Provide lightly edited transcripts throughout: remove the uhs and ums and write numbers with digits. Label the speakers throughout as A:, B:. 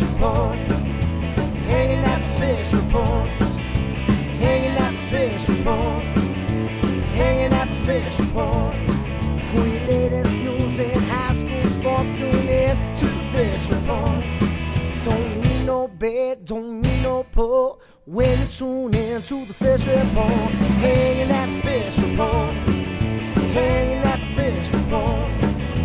A: fish report. Hanging at the fish report. Hanging at the fish report. Hanging at the fish report. For your latest news in high school sports, tune in to the fish report. Don't need no bed, don't need no pull. When you tune in to the fish report. Hanging at the fish report. Hanging at the fish report.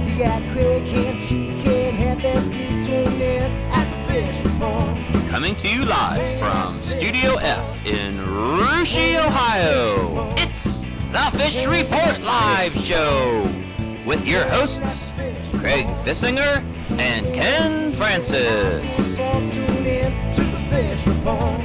A: You got Craig and TK and Head and D tuned in at the fish report.
B: Coming to you live from Studio F in Versailles, Ohio. It's the Fish Report Live Show with your hosts, Craig Fissinger and Ken Francis.
A: Tune in to the fish report.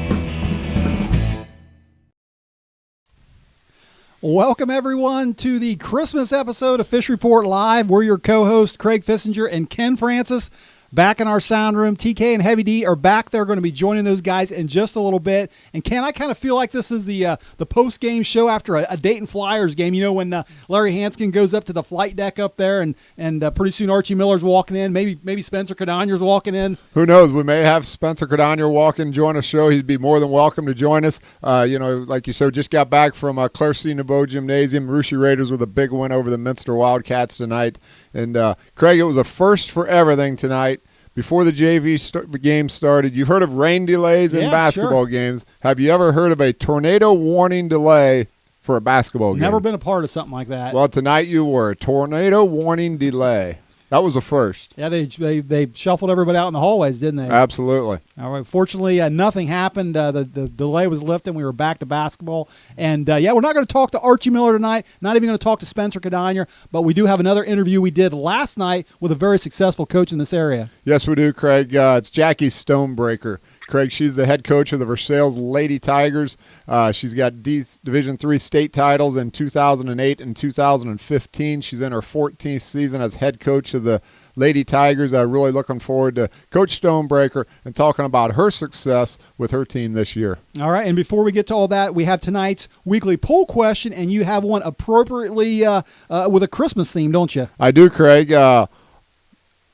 C: Welcome, everyone, to the Christmas episode of Fish Report Live. We're your co-hosts, Craig Fissinger and Ken Francis. Back in our sound room, TK and Heavy D are back. They're going to be joining those guys in just a little bit. And Ken, I kind of feel like this is the post-game show after a Dayton Flyers game. You know, when Larry Hanskin goes up to the flight deck up there, and pretty soon Archie Miller's walking in. Maybe Spencer Cadonier's walking in.
D: Who knows? We may have Spencer Cadonier walk in, join the show. He'd be more than welcome to join us. Like you said, just got back from Clarcy Nouveau Gymnasium. Russia Raiders with a big win over the Minster Wildcats tonight. And, Craig, it was a first for everything tonight. Before the JV game started, you've heard of rain delays in basketball games. Have you ever heard of a tornado warning delay for a basketball game?
C: Never been a part of something like that.
D: Well, tonight you were. Tornado warning delay. That was a first.
C: Yeah, they shuffled everybody out in the hallways, didn't they?
D: Absolutely.
C: All right. Fortunately, nothing happened. The delay was lifted. We were back to basketball. And, we're not going to talk to Archie Miller tonight, not even going to talk to Spencer Cadonier, but we do have another interview we did last night with a very successful coach in this area.
D: Yes, we do, Craig. It's Jacki Stonebraker. Craig, she's the head coach of the Versailles Lady Tigers. She's got Division III state titles in 2008 and 2015. She's in her 14th season as head coach of the Lady Tigers. Really looking forward to Coach Stonebraker and talking about her success with her team this year.
C: All right, and before we get to all that, we have tonight's weekly poll question, and you have one appropriately with a Christmas theme, don't you?
D: I do, Craig.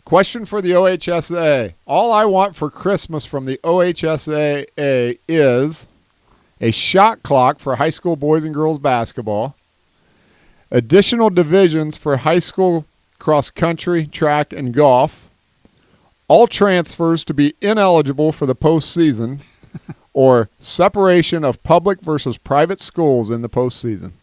D: Question for the OHSA. All I want for Christmas from the OHSAA is a shot clock for high school boys and girls basketball, additional divisions for high school cross country, track, and golf, all transfers to be ineligible for the postseason, or separation of public versus private schools in the postseason.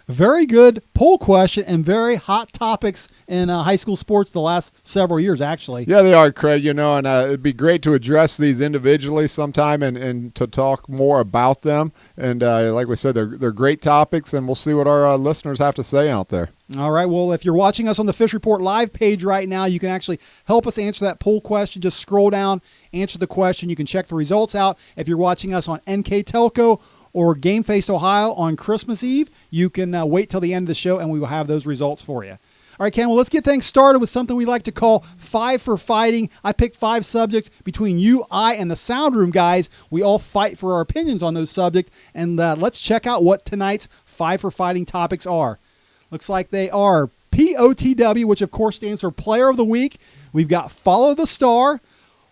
C: Very good poll question and very hot topics in high school sports the last several years, actually.
D: Yeah, they are, Craig, and it'd be great to address these individually sometime and to talk more about them. And like we said, they're great topics, and we'll see what our listeners have to say out there.
C: All right, well, if you're watching us on the Fish Report Live page right now, you can actually help us answer that poll question. Just scroll down, answer the question. You can check the results out. If you're watching us on NK Telco or Game Face Ohio on Christmas Eve, you can wait till the end of the show, and we will have those results for you. All right, Ken, well, let's get things started with something we like to call Five for Fighting. I picked 5 subjects between you, I, and the Sound Room guys. We all fight for our opinions on those subjects, and let's check out what tonight's Five for Fighting topics are. Looks like they are POTW, which, of course, stands for Player of the Week. We've got Follow the Star,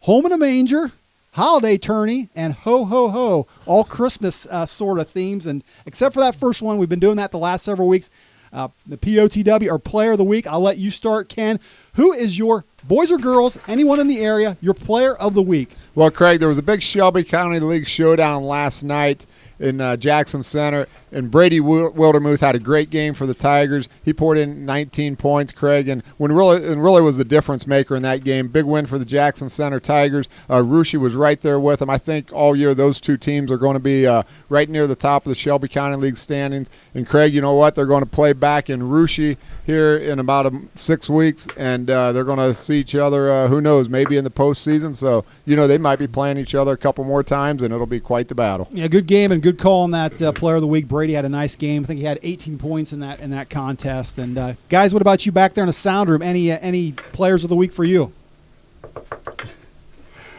C: Home in a Manger, Holiday Tourney, and Ho, Ho, Ho, all Christmas sort of themes. And except for that first one, we've been doing that the last several weeks. The POTW, or Player of the Week. I'll let you start, Ken. Who is your, boys or girls, anyone in the area, your Player of the Week?
D: Well, Craig, there was a big Shelby County League showdown last night in Jackson Center, and Brady Wildermuth had a great game for the Tigers. He poured in 19 points, Craig, and really was the difference maker in that game. Big win for the Jackson Center Tigers. Russia was right there with them. I think all year those two teams are going to be right near the top of the Shelby County League standings. And, Craig, you know what? They're going to play back in Russia here in about 6 weeks, and they're going to see each other, who knows, maybe in the postseason. So, they might be playing each other a couple more times, and it'll be quite the battle.
C: Yeah, good game and good call on that Player of the Week. Brady had a nice game. I think he had 18 points in that contest. And, guys, what about you back there in the sound room? Any Players of the Week for you?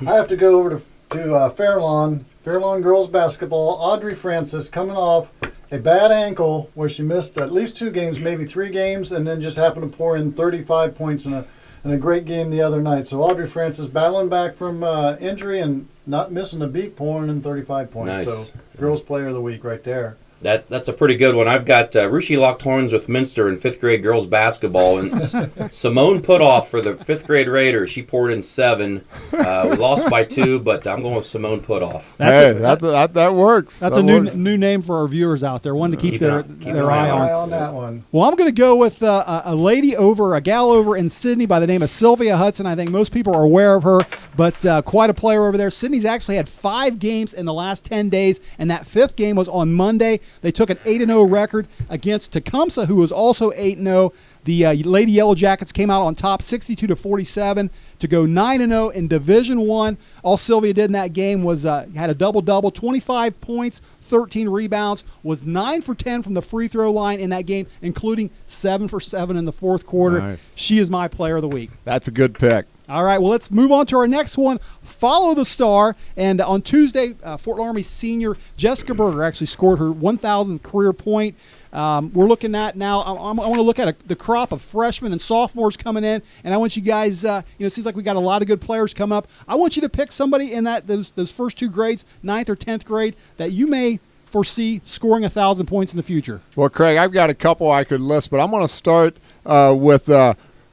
E: I have to go over to Fairlawn girls basketball. Audrey Francis coming off a bad ankle where she missed at least 2 games, maybe 3 games, and then just happened to pour in 35 points in and a great game the other night. So Audrey Francis battling back from injury and not missing a beat, pouring in 35 points.
F: Nice.
E: So girls player of the week right there.
F: That's a pretty good one. I've got Rushi locked horns with Minster in 5th grade girls basketball, and Simone Putoff for the 5th grade Raiders. She poured in 7. We lost by 2, but I'm going with Simone Putoff.
D: That works.
C: That's
D: that
C: a
D: works.
C: new name for our viewers out there. One to keep their eye on.
E: On that one.
C: Well, I'm going to go with a gal over in Sydney by the name of Sylvia Hudson. I think most people are aware of her, but quite a player over there. Sydney's actually had 5 games in the last 10 days, and that 5th game was on Monday. They took an 8-0 record against Tecumseh, who was also 8-0. The Lady Yellow Jackets came out on top 62-47 to go 9-0 in Division I. All Sylvia did in that game was had a double-double, 25 points, 13 rebounds, was 9 for 10 from the free throw line in that game, including 7 for 7 in the 4th quarter.
D: Nice.
C: She is my player of the week.
D: That's a good pick.
C: All right, well, let's move on to our next one, Follow the Star. And on Tuesday, Fort Laramie senior Jessica Berger actually scored her 1,000th career point. We're looking at now, I want to look at the crop of freshmen and sophomores coming in, and I want you guys, it seems like we got a lot of good players coming up. I want you to pick somebody in those first 2 grades, 9th or 10th grade, that you may foresee scoring 1,000 points in the future.
D: Well, Craig, I've got a couple I could list, but I'm going to start with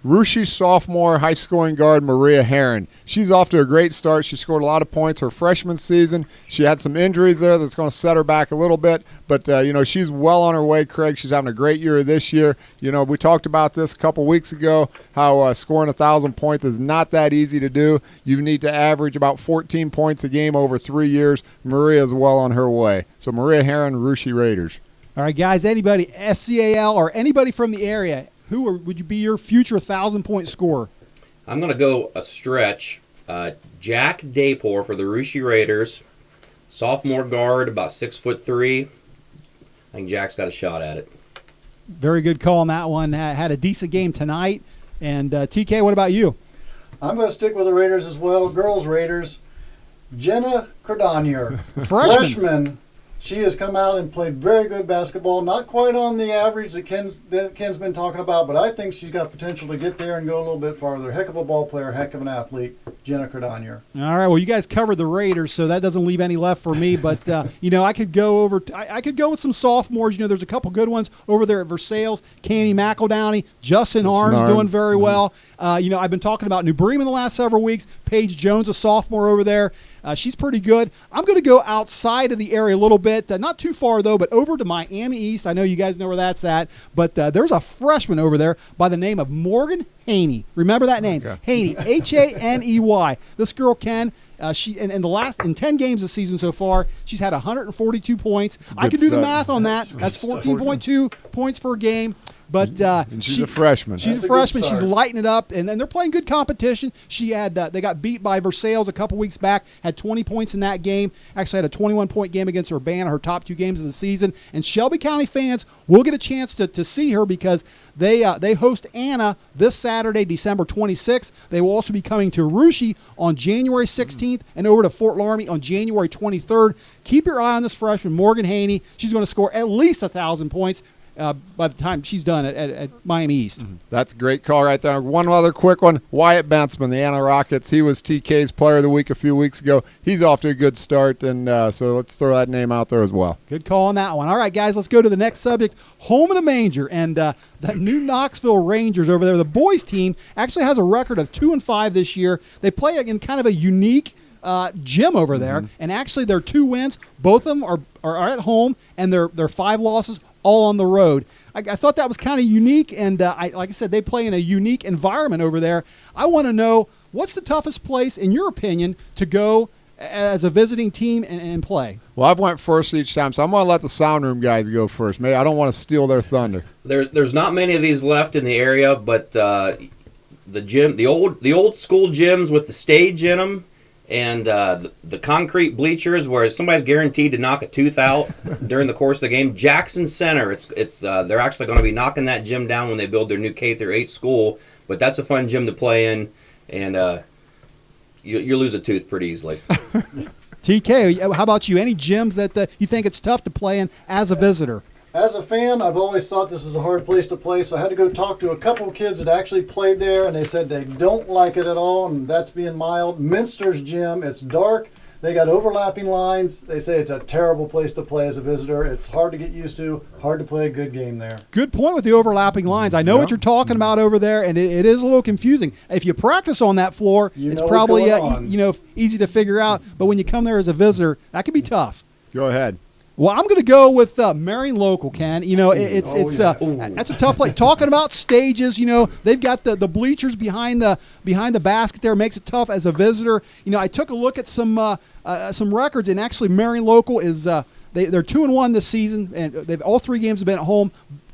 D: Rushi sophomore high-scoring guard Maria Herron. She's off to a great start. She scored a lot of points her freshman season. She had some injuries there that's going to set her back a little bit, but she's well on her way, Craig. She's having a great year this year. We talked about this a couple weeks ago, how scoring 1,000 points is not that easy to do. You need to average about 14 points a game over 3 years. Maria is well on her way. So Maria Herron, Rushi Raiders.
C: All right, guys, anybody, SCAL or anybody from the area, would you be your future 1,000-point scorer?
F: I'm going to go a stretch. Jack Daypore for the Rushi Raiders. Sophomore guard, about 6'3". I think Jack's got a shot at it.
C: Very good call on that one. Had a decent game tonight. And TK, what about you?
E: I'm going to stick with the Raiders as well. Girls Raiders. Jenna Cordonier. Freshman. She has come out and played very good basketball. Not quite on the average that Ken's been talking about, but I think she's got potential to get there and go a little bit farther. Heck of a ball player, heck of an athlete, Jenna Cordonier.
C: All right, well, you guys covered the Raiders, so that doesn't leave any left for me. But, I could go I could go with some sophomores. There's a couple good ones over there at Versailles. Candy McEldowney, Justin Arns doing very well. I've been talking about New Bremen the last several weeks. Paige Jones, a sophomore over there. She's pretty good. I'm going to go outside of the area a little bit. Not too far, though, but over to Miami East. I know you guys know where that's at. But there's a freshman over there by the name of Morgan Haney. Remember that name? Okay. Haney, Haney. This girl, Ken, she in 10 games this season so far, she's had 142 points. I can do the math on that. That's 14.2 points per game. But
D: and she's a freshman.
C: She's a freshman. She's lighting it up, and they're playing good competition. She had they got beat by Versailles a couple weeks back. Had 20 points in that game. Actually had a 21-point game against Urbana, her top 2 games of the season. And Shelby County fans will get a chance to see her because they host Anna this Saturday, December 26th. They will also be coming to Rushi on January 16th and over to Fort Laramie on January 23rd. Keep your eye on this freshman, Morgan Haney. She's going to score at least 1,000 points. By the time she's done at Miami East.
D: That's a great call right there. One other quick one, Wyatt Bentzman, the Anna Rockets. He was TK's player of the week a few weeks ago. He's off to a good start, and so let's throw that name out there as well.
C: Good call on that one. All right, guys, let's go to the next subject, home of the manger. And the new Knoxville Rangers over there, the boys team, actually has a record of 2-5 this year. They play in kind of a unique gym over there, and actually their 2 wins, both of them are at home, and their 5 losses all on the road. I thought that was kind of unique, and like I said, they play in a unique environment over there. I want to know, what's the toughest place, in your opinion, to go as a visiting team and play?
D: Well, I've went first each time, so I'm going to let the sound room guys go first. Maybe I don't want to steal their thunder.
F: There's not many of these left in the area, but the gym, the old school gyms with the stage in them, and the concrete bleachers where somebody's guaranteed to knock a tooth out during the course of the game. Jackson Center, they're actually going to be knocking that gym down when they build their new K-8 school. But that's a fun gym to play in, and you lose a tooth pretty easily.
C: TK, how about you? Any gyms that you think it's tough to play in as a visitor?
E: As a fan, I've always thought this is a hard place to play, so I had to go talk to a couple of kids that actually played there, and they said they don't like it at all, and that's being mild. Minster's gym, it's dark. They got overlapping lines. They say it's a terrible place to play as a visitor. It's hard to get used to, hard to play a good game there.
C: Good point with the overlapping lines. I know what you're talking about over there, and it is a little confusing. If you practice on that floor, it's probably easy to figure out, but when you come there as a visitor, that can be tough.
D: Go ahead.
C: Well, I'm going to go with Marion Local, Ken. That's a tough play. Talking about stages, they've got the bleachers behind the basket there. Makes it tough as a visitor. I took a look at some records, and actually Marion Local is they're 2-1 this season, and they've all 3 games have been at home.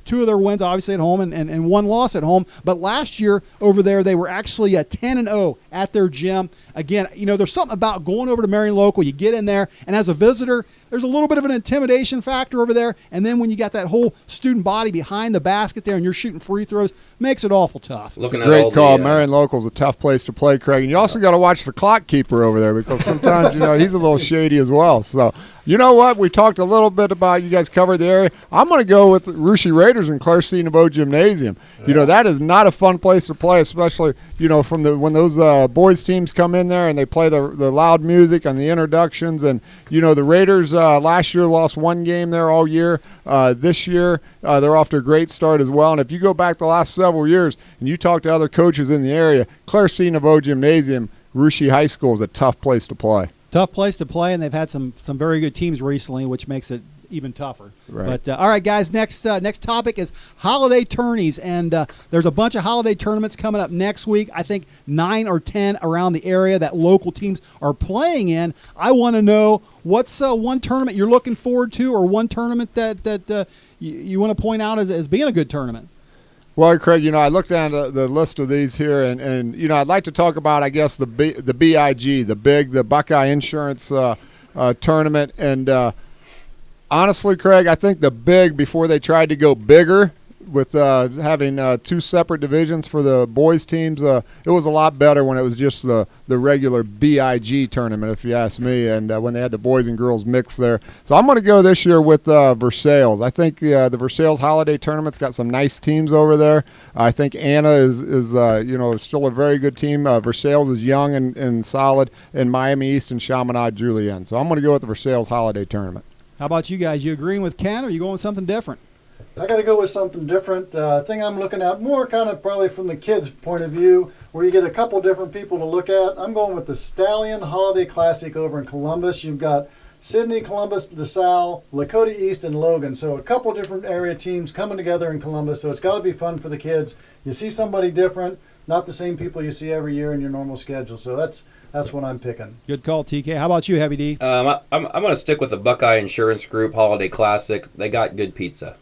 C: 2 of their wins obviously at home and 1 loss at home. But last year over there they were actually 10-0 at their gym. Again, there's something about going over to Marion Local. You get in there, and as a visitor, there's a little bit of an intimidation factor over there. And then when you got that whole student body behind the basket there and you're shooting free throws, makes it awful tough.
D: It's a great call. Marion Local's a tough place to play, Craig. And you also got to watch the clock keeper over there because sometimes, he's a little shady as well. So, you know what? We talked a little bit about, you guys covered the area. I'm going to go with Russia Raiders and Claire C. Nouveau Gymnasium. Yeah. That is not a fun place to play, especially, from when those boys teams come in there and they play the loud music and the introductions. And, the Raiders last year lost 1 game there all year. This year, they're off to a great start as well. And if you go back the last several years and you talk to other coaches in the area, Claire C. Nouveau Gymnasium, Russia High School is a tough place to play.
C: Tough place to play, and they've had some very good teams recently, which makes it even tougher.
D: Right.
C: But all right, guys, next topic is holiday tourneys, and there's a bunch of holiday tournaments coming up next week. I think 9 or 10 around the area that local teams are playing in. I want to know what's one tournament you're looking forward to, or one tournament that you want to point out as being a good tournament.
D: Well, Craig, I looked down the list of these here, and I'd like to talk about, I guess, the BIG, the Buckeye Insurance tournament. And honestly, Craig, I think the big, before they tried to go bigger with having 2 separate divisions for the boys teams, it was a lot better when it was just the regular BIG tournament, if you ask me, and when they had the boys and girls mix there. So I'm going to go this year with Versailles. I think the Versailles holiday tournament's got some nice teams over there. I think Anna is still a very good team. Versailles is young and solid, and Miami East and Chaminade Julienne. So I'm going to go with the Versailles holiday tournament.
C: How about you guys? You agreeing with Ken, or are you going with something different?
E: I got to go with something different. Thing I'm looking at more kind of probably from the kids' point of view, where you get a couple different people to look at. I'm going with the Stallion Holiday Classic over in Columbus. You've got Sydney, Columbus, DeSalle, Lakota East, and Logan. So a couple different area teams coming together in Columbus. So it's got to be fun for the kids. You see somebody different, not the same people you see every year in your normal schedule. So that's what I'm picking.
C: Good call, TK. How about you, Heavy D?
F: I'm going to stick with the Buckeye Insurance Group Holiday Classic. They got good pizza.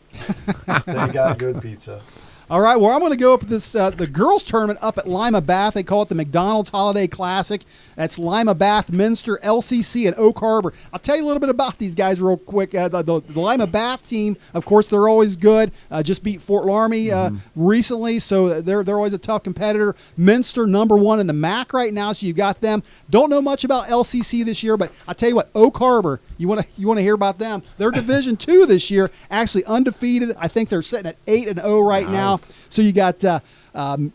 E: They got good pizza.
C: All right, well, I'm going to go up with this the girls' tournament up at Lima Bath. They call it the McDonald's Holiday Classic. That's Lima Bath, Minster, LCC, and Oak Harbor. I'll tell you a little bit about these guys real quick. The Lima Bath team, of course, they're always good. Just beat Fort Laramie recently, so they're always a tough competitor. Minster, #1 in the MAC right now, so you've got them. Don't know much about LCC this year, but I'll tell you what, Oak Harbor, you want to hear about them. They're Division II this year, actually undefeated. I think they're sitting at 8-0 right now. So you got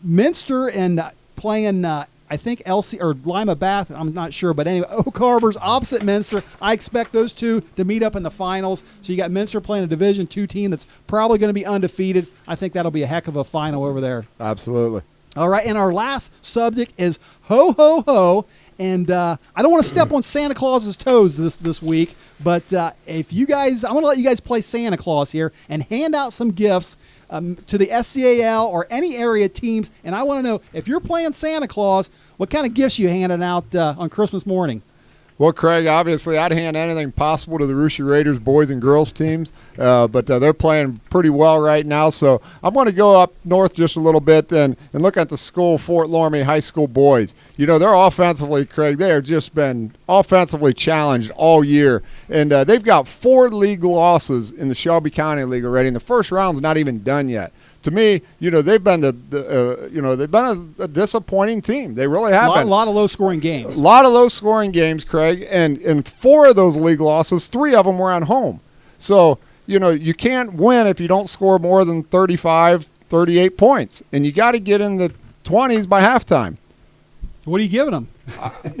C: Minster and playing, I think Lima Bath. I'm not sure, but anyway, Oak Harbor's opposite Minster. I expect those two to meet up in the finals. So you got Minster playing a Division II team that's probably going to be undefeated. I think that'll be a heck of a final over there.
D: Absolutely.
C: All right, and our last subject is ho ho ho. And I don't want to step on Santa Claus's toes this week, but if you guys, I want to let you guys play Santa Claus here and hand out some gifts to the SCAL or any area teams. And I want to know, if you're playing Santa Claus, what kind of gifts you handing out on Christmas morning?
D: Well, Craig, obviously I'd hand anything possible to the Russia Raiders boys and girls teams, but they're playing pretty well right now. So I'm going to go up north just a little bit and look at the school, Fort Laramie High School boys. They're offensively, Craig, they have just been offensively challenged all year. And they've got 4 league losses in the Shelby County League already, and the first round's not even done yet. To me, they've been they've been a disappointing team. They really have been.
C: A lot of low-scoring games.
D: A lot of low-scoring games, Craig, and in 4 of those league losses, 3 of them were at home. So, you can't win if you don't score more than 35, 38 points. And you got to get in the 20s by halftime.
C: What are you giving them?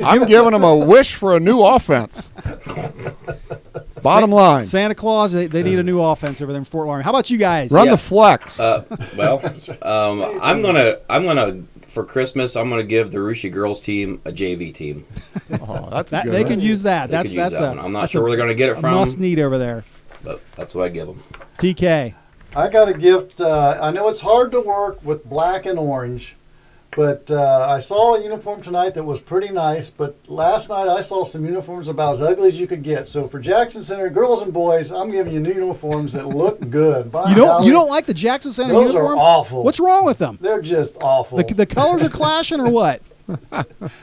D: I'm giving them a wish for a new offense. Bottom line.
C: Santa Claus, they need a new offense over there in Fort Lauderdale. How about you guys?
D: Run the flex.
F: I'm gonna for Christmas. I'm gonna give the Russia girls team a JV team.
D: Oh, that's
C: that,
D: good.
C: they can use that.
F: They
C: That's
F: could use that
C: a.
F: one. I'm not
C: that's
F: sure where they're gonna get it
C: a
F: from,
C: must need over there.
F: but that's what I give them.
C: TK.
E: I got a gift. I know it's hard to work with black and orange, but I saw a uniform tonight that was pretty nice. But last night I saw some uniforms about as ugly as you could get. So for Jackson Center girls and boys, I'm giving you new uniforms that look good. By
C: You don't
E: golly,
C: like the Jackson Center
E: those
C: uniforms?
E: are awful.
C: What's wrong with them?
E: They're just awful.
C: The colors are clashing or what?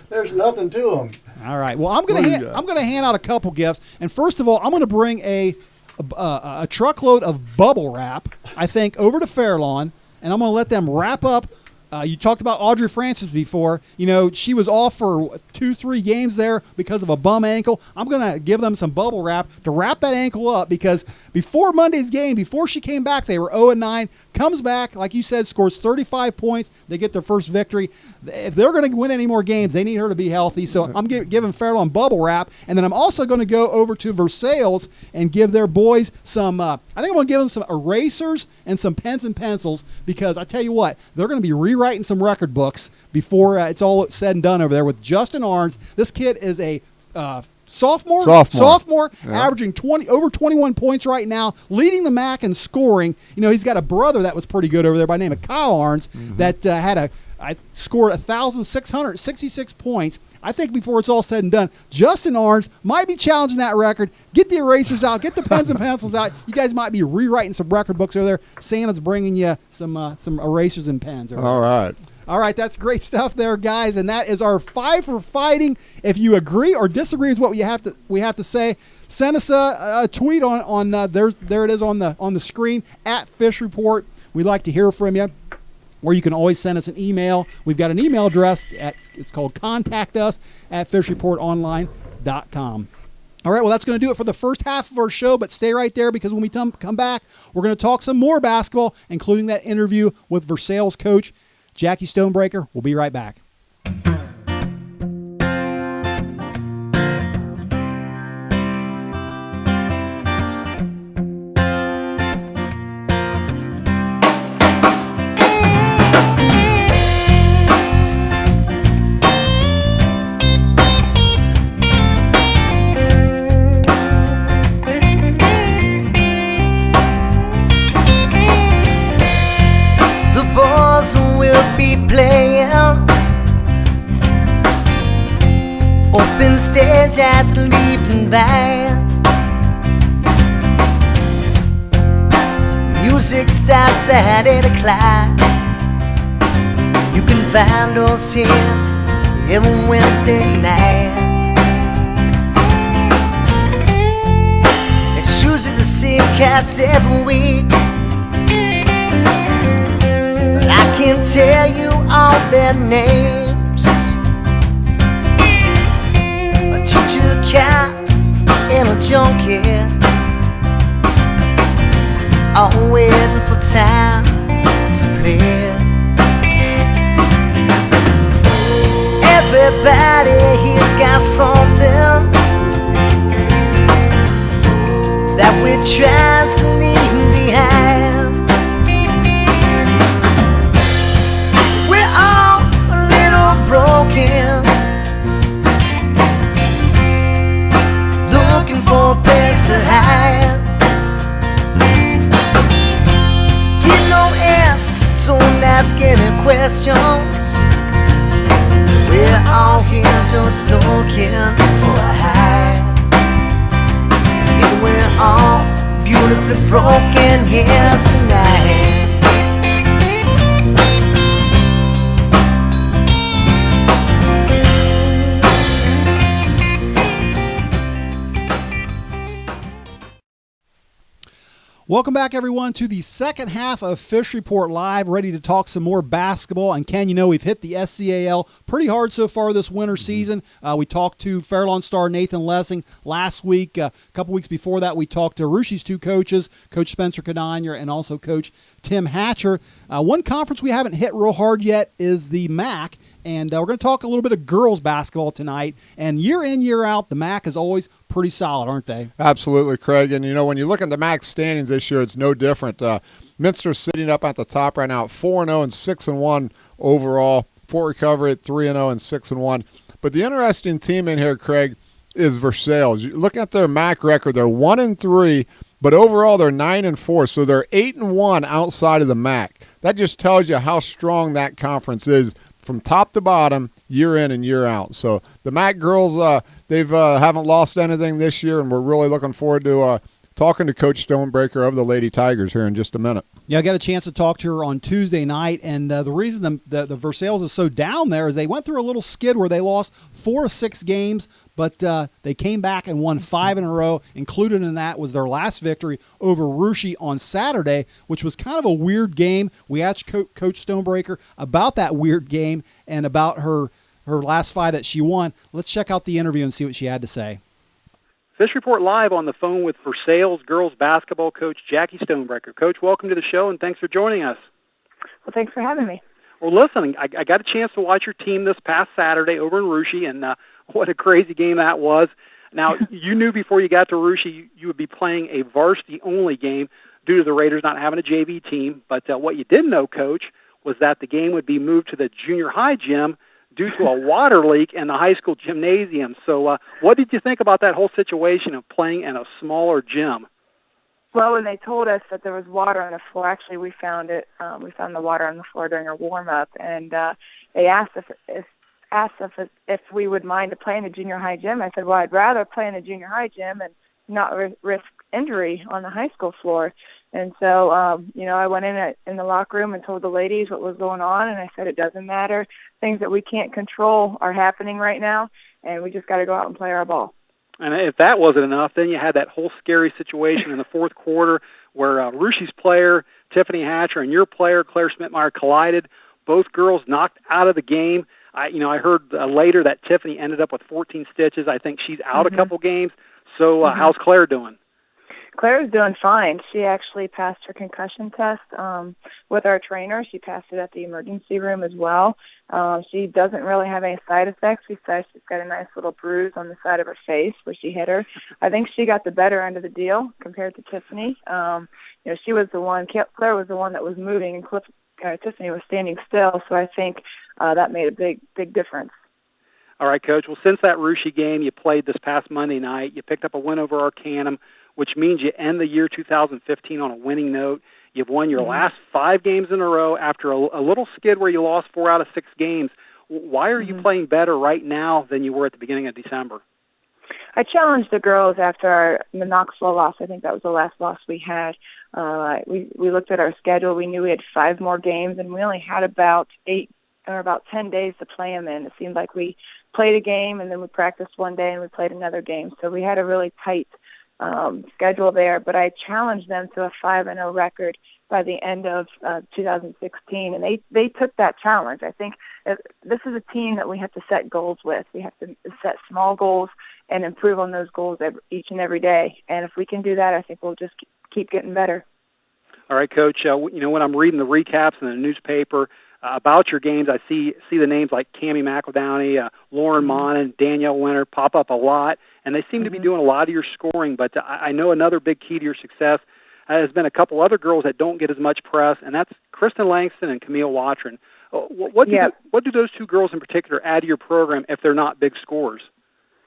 E: There's nothing to them.
C: All right. Well, I'm gonna hand out a couple gifts, and first of all, I'm gonna bring a truckload of bubble wrap, I think, over to Fairlawn, and I'm gonna let them wrap up. You talked about Audrey Francis before. She was off for 2-3 games there because of a bum ankle. I'm going to give them some bubble wrap to wrap that ankle up because before Monday's game, before she came back, they were 0-9. Comes back, like you said, scores 35 points. They get their first victory. If they're going to win any more games, they need her to be healthy. So I'm giving Fairlawn bubble wrap. And then I'm also going to go over to Versailles and give their boys some, I think I'm going to give them some erasers and some pens and pencils because I tell you what, they're going to be rewriting some record books before it's all said and done over there with Justin Arns. This kid is a sophomore,
D: Yeah.
C: averaging over 21 points right now, leading the MAC in scoring. He's got a brother that was pretty good over there by the name of Kyle Arns that scored 1,666 points. I think before it's all said and done, Justin Arns might be challenging that record. Get the erasers out. Get the pens and pencils out. You guys might be rewriting some record books over there. Santa's bringing you some erasers and pens.
D: All right.
C: All right, that's great stuff there, guys, and that is our 5 for fighting. If you agree or disagree with what we have to say, send us a tweet on there it is on the screen at Fish Report. We'd like to hear from you. Or you can always send us an email. We've got an email address. It's called contactus@fishreport.online.com. All right, well, that's going to do it for the first half of our show, but stay right there because when we come back, we're going to talk some more basketball, including that interview with Versailles coach Jacki Stonebraker. We'll be right back.
A: Open stage at the Leaving Van. Music starts at 8 o'clock. You can find us here every Wednesday night. It's usually the same cats every week, but I can't tell you all their names. A cat and a junkie, all waiting for time to play. Everybody here's got something that we're trying to leave behind. We're all a little broken, looking for a place to hide. Get no answers, don't ask any questions. We're all here just looking for a high. And we're all beautifully broken here tonight.
C: Welcome back, everyone, to the second half of Fish Report Live, ready to talk some more basketball. And Ken, you know we've hit the SCAL pretty hard so far this winter season. We talked to Fairlawn star Nathan Lessing last week. A couple weeks before that, we talked to Rushie's two coaches, Coach Spencer Cadonier and also Coach Tim Hatcher. One conference we haven't hit real hard yet is the MAC. And we're going to talk a little bit of girls basketball tonight. And year in, year out, the MAC is always pretty solid, aren't they?
D: Absolutely, Craig. And, you know, when you look at the MAC standings this year, it's no different. Minster's sitting up at the top right now at 4-0 and 6-1 overall. Fort Recovery at 3-0 and 6-1. But the interesting team in here, Craig, is Versailles. You look at their MAC record, they're 1-3, but overall they're 9-4. So they're 8-1 outside of the MAC. That just tells you how strong that conference is from top to bottom, year in and year out. So the MAC girls, they've haven't lost anything this year, and we're really looking forward to talking to Coach Stonebraker of the Lady Tigers here in just a minute.
C: Yeah, I got a chance to talk to her on Tuesday night, and the reason the Versailles is so down there is they went through a little skid where they lost 4 of 6 games, but they came back and won 5 in a row. Included in that was their last victory over Rushi on Saturday, which was kind of a weird game. We asked Coach Stonebraker about that weird game and about her last 5 that she won. Let's check out the interview and see what she had to say.
G: Fish Report Live on the phone with Versailles girls basketball coach Jacki Stonebraker. Coach, welcome to the show, and thanks for joining us.
H: Well, thanks for having me.
G: Well, listen, I got a chance to watch your team this past Saturday over in Rushi, and what a crazy game that was. Now, you knew before you got to Rushi you would be playing a varsity-only game due to the Raiders not having a JV team, but what you didn't know, Coach, was that the game would be moved to the junior high gym due to a water leak in the high school gymnasium. So what did you think about that whole situation of playing in a smaller gym?
H: Well, when they told us that there was water on the floor, actually we found it. We found the water on the floor during our warm-up, and they asked if we would mind to play in the junior high gym. I said, well, I'd rather play in the junior high gym and not risk injury on the high school floor. And so, I went in the locker room and told the ladies what was going on, and I said it doesn't matter. Things that we can't control are happening right now, and we just got to go out and play our ball.
G: And if that wasn't enough, then you had that whole scary situation in the fourth quarter where Rushi's player, Tiffany Hatcher, and your player, Claire Schmidtmeyer, collided. Both girls knocked out of the game. I heard later that Tiffany ended up with 14 stitches. I think she's out a couple games. So how's Claire doing?
H: Claire's doing fine. She actually passed her concussion test with our trainer. She passed it at the emergency room as well. She doesn't really have any side effects besides she's got a nice little bruise on the side of her face where she hit her. I think she got the better end of the deal compared to Tiffany. She was the one, Claire was the one that was moving, and Tiffany was standing still, so I think that made a big difference.
G: All right, Coach. Well, since that Rushi game you played this past Monday night, you picked up a win over Arcanum, which means you end the year 2015 on a winning note. You've won your last 5 games in a row after a little skid where you lost 4 out of 6 games. Why are you playing better right now than you were at the beginning of December?
H: I challenged the girls after the Knoxville loss. I think that was the last loss we had. We looked at our schedule. We knew we had 5 more games, and we only had about 10 days to play them in. It seemed like we played a game, and then we practiced one day, and we played another game. So we had a really tight schedule there, but I challenged them to a 5-0 record by the end of 2016, and they took that challenge. I think this is a team that we have to set goals with. We have to set small goals and improve on those goals each and every day, and if we can do that, I think we'll just keep getting better. All
G: right, Coach, when I'm reading the recaps in the newspaper about your games, I see the names like Cammie McEldowney, Lauren Monin, Danielle Winter pop up a lot, and they seem to be doing a lot of your scoring. But I know another big key to your success has been a couple other girls that don't get as much press, and that's Kristen Langston and Camille Watron. What do those 2 girls in particular add to your program if they're not big scorers?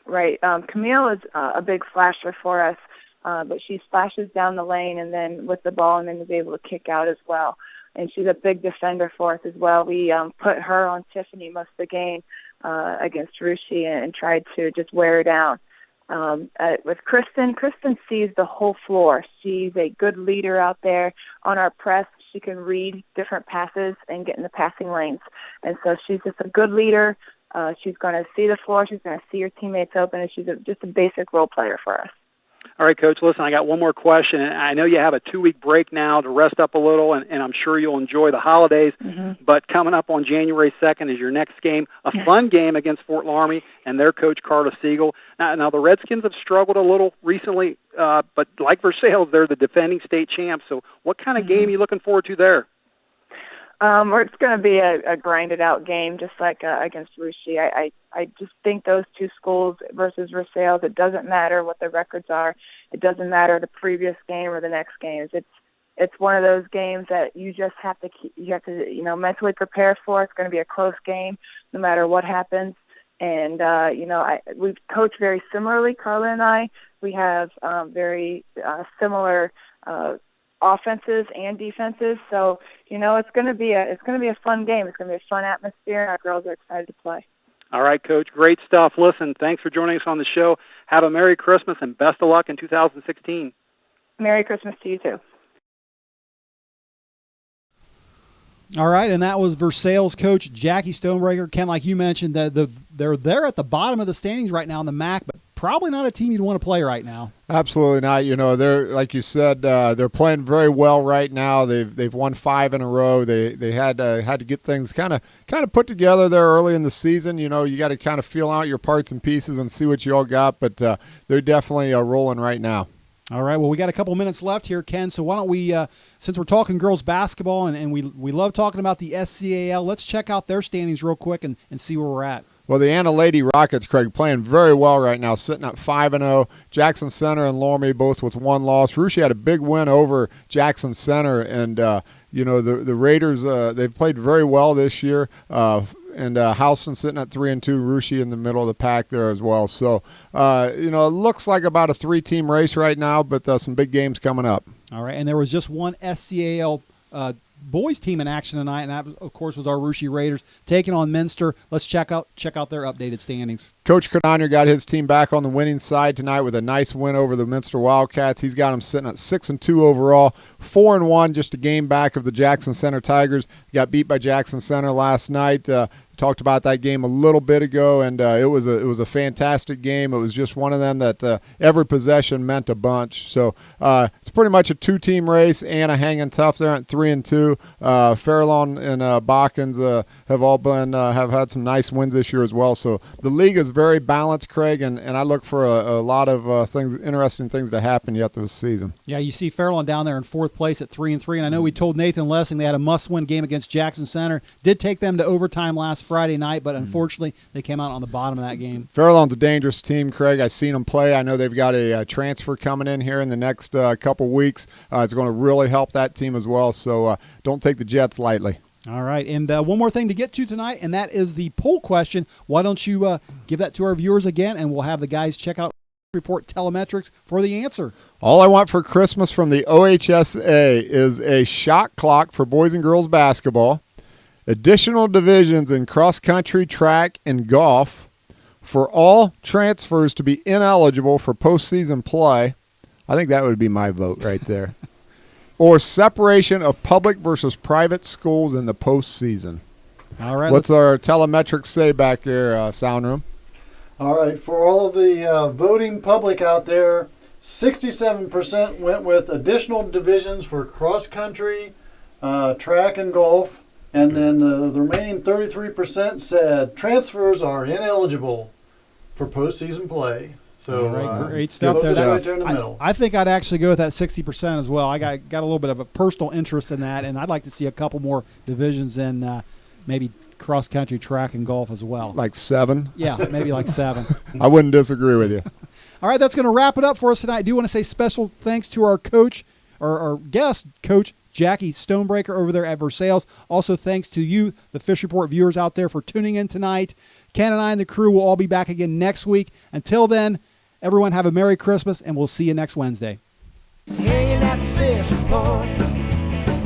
H: Right. Camille is a big flasher for us, but she splashes down the lane and then with the ball and then is able to kick out as well. And she's a big defender for us as well. We put her on Tiffany most of the game against Rushi and tried to just wear her down. With Kristen sees the whole floor. She's a good leader out there on our press. She can read different passes and get in the passing lanes. And so she's just a good leader. She's going to see the floor. She's going to see her teammates open, and she's just a basic role player for us.
G: All right, Coach, listen, I got one more question. I know you have a 2-week break now to rest up a little, and I'm sure you'll enjoy the holidays.
H: Mm-hmm.
G: But coming up on January 2nd is your next game, a fun game against Fort Laramie and their coach, Carter Siegel. Now, the Redskins have struggled a little recently, but like Versailles, they're the defending state champs. So what kind of game are you looking forward to there?
H: It's going to be a grinded-out game, just like against Russia. I just think those two schools versus Versailles, it doesn't matter what the records are. It doesn't matter the previous game or the next game. It's one of those games that you just have to mentally prepare for. It's going to be a close game, no matter what happens. And we coach very similarly, Carla and I. We have very similar offenses and defenses, so it's going to be a fun game. It's going to be a fun atmosphere, and our girls are excited to play.
G: All right, Coach, great stuff. Listen, thanks for joining us on the show. Have a Merry Christmas and best of luck in 2016.
H: Merry Christmas to you too.
C: All right, and that was Versailles coach Jacki Stonebraker. Ken, like you mentioned, they're there at the bottom of the standings right now in the MAC, but probably not a team you'd want to play right now.
D: Absolutely not. They're, like you said, they're playing very well right now. They've won 5 in a row. They had to get things kind of put together there early in the season. You got to kind of feel out your parts and pieces and see what you all got, but they're definitely rolling right now.
C: All right, well, we got a couple minutes left here, Ken, so why don't we, since we're talking girls basketball and we love talking about the SCAL, let's check out their standings real quick and see where we're at.
D: Well, the Anna Lady Rockets, Craig, playing very well right now, sitting at 5-0. Jackson Center and Laramie both with 1 loss. Russia had a big win over Jackson Center, and the Raiders, they've played very well this year. And Houston sitting at 3-2, Russia in the middle of the pack there as well. So, it looks like about a 3-team race right now, but some big games coming up.
C: All right, and there was just one SCAL boys team in action tonight, and that, of course, was our Russia Raiders taking on Minster. Let's check out their updated standings.
D: Coach Cardonier got his team back on the winning side tonight with a nice win over the Minster Wildcats. He's got them sitting at 6-2 overall, 4-1, just a game back of the Jackson Center Tigers. Got beat by Jackson Center last night. Talked about that game a little bit ago, and it was a fantastic game. It was just one of them that every possession meant a bunch. So it's pretty much a 2-team race. Anna hanging tough there at 3-2. Fairlawn and Bokkins have all been have had some nice wins this year as well. So the league is very balanced, Craig, and I look for a lot of interesting things to happen yet this season.
C: Yeah, you see Fairlawn down there in 4th place at 3-3, and I know we told Nathan Lessing they had a must-win game against Jackson Center. Did take them to overtime last Friday night, but unfortunately they came out on the bottom of that game.
D: Fairlawn's a dangerous team, Craig. I've seen them play. I know they've got a transfer coming in here in the next couple weeks. It's going to really help that team as well, so don't take the Jets lightly.
C: All right, and one more thing to get to tonight, and that is the poll question. Why don't you give that to our viewers again, and we'll have the guys check out Report Telemetrics for the answer.
D: All I want for Christmas from the OHSA is a shot clock for boys and girls basketball, additional divisions in cross-country, track, and golf, for all transfers to be ineligible for postseason play. I think that would be my vote right there. Or separation of public versus private schools in the postseason.
C: All right.
D: What's our telemetrics say back here, sound room?
E: All right, for all of the voting public out there, 67% went with additional divisions for cross-country, track, and golf. And then the remaining 33% said transfers are ineligible for postseason play. So
C: great stuff there.
E: Right there in the middle.
C: I think I'd actually go with that 60% as well. I got a little bit of a personal interest in that, and I'd like to see a couple more divisions in maybe cross-country, track, and golf as well.
D: Like 7?
C: Yeah, maybe like 7.
D: I wouldn't disagree with you.
C: All right, that's going to wrap it up for us tonight. I do want to say special thanks to our coach, or our guest coach, Jacki Stonebraker over there at Versailles. Also, thanks to you, the Fish Report viewers out there, for tuning in tonight. Ken and I and the crew will all be back again next week. Until then, everyone have a Merry Christmas, and we'll see you next Wednesday.
A: Hanging at the Fish Report.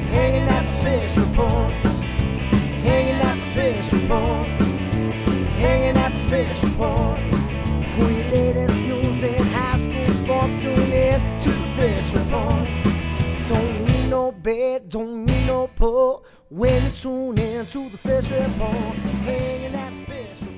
A: Hanging at the Fish Report. Hanging at the Fish Report. Hanging at the Fish Report. For your latest news in high school sports, tune in to the Fish Report. Don't need no bed, don't need no pull when you tune in to the Fish Report. Hanging at the Fish Report.